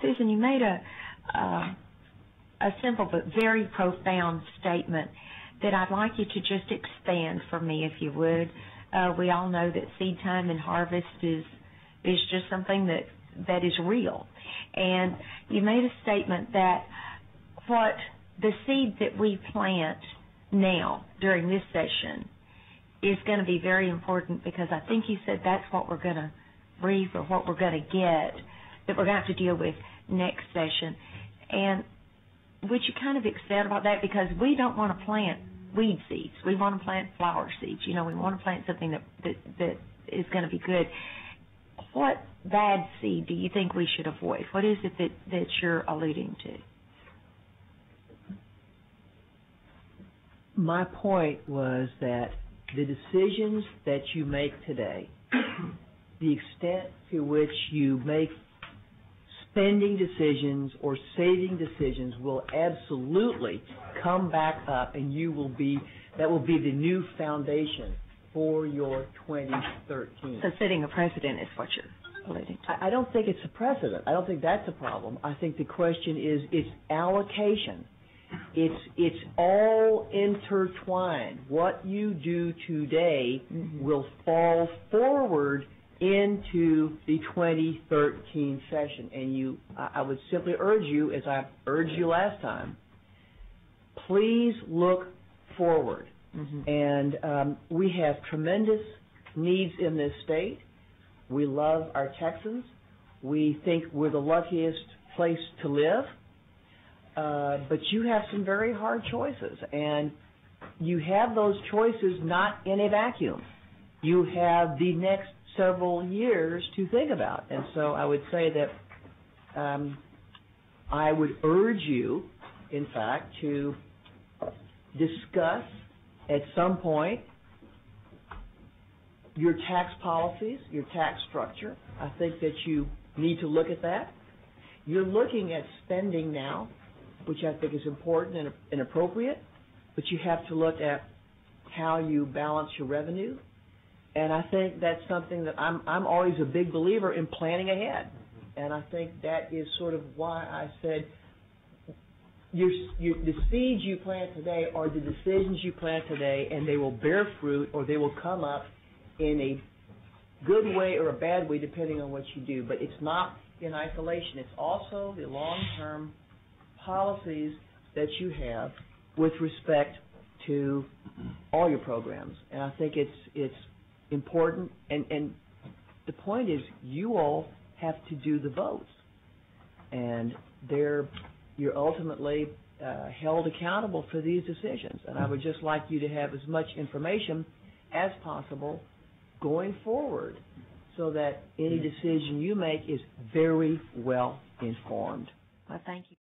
Susan, you made a simple but very profound statement that I'd like you to just expand for me, if you would. We all know that seed time and harvest is just something that is real. And you made a statement that what the seed that we plant now during this session is going to be very important, because I think you said that's what we're going to reap or what we're going to get that we're going to have to deal with next session. And would you kind of expand about that? Because we don't want to plant weed seeds. We want to plant flower seeds. You know, we want to plant something that is going to be good. What bad seed do you think we should avoid? What is it that you're alluding to? My point was that the decisions that you make today, the extent to which you make spending decisions or saving decisions, will absolutely come back up, and that will be the new foundation for your 2013. So setting a precedent is what you're alluding to. I don't think it's a precedent. I don't think that's a problem. I think the question is its allocation. It's all intertwined. What you do today will fall forward into the 2013 session. And I would simply urge you, as I urged you last time, please look forward. And we have tremendous needs in this state. We love our Texans. We think we're the luckiest place to live. But you have some very hard choices, and you have those choices not in a vacuum. You have the next several years to think about. And so I would say that I would urge you, in fact, to discuss at some point your tax policies, your tax structure. I think that you need to look at that. You're looking at spending now, which I think is important and appropriate, but you have to look at how you balance your revenue. And I think that's something that I'm always a big believer in planning ahead. And I think that is sort of why I said the seeds you plant today are the decisions you plant today, and they will bear fruit, or they will come up in a good way or a bad way, depending on what you do. But it's not in isolation. It's also the long-term policies that you have with respect to all your programs. And I think it's important, and the point is you all have to do the votes, and you're ultimately held accountable for these decisions. And I would just like you to have as much information as possible going forward, so that any decision you make is very well informed. Well, thank you.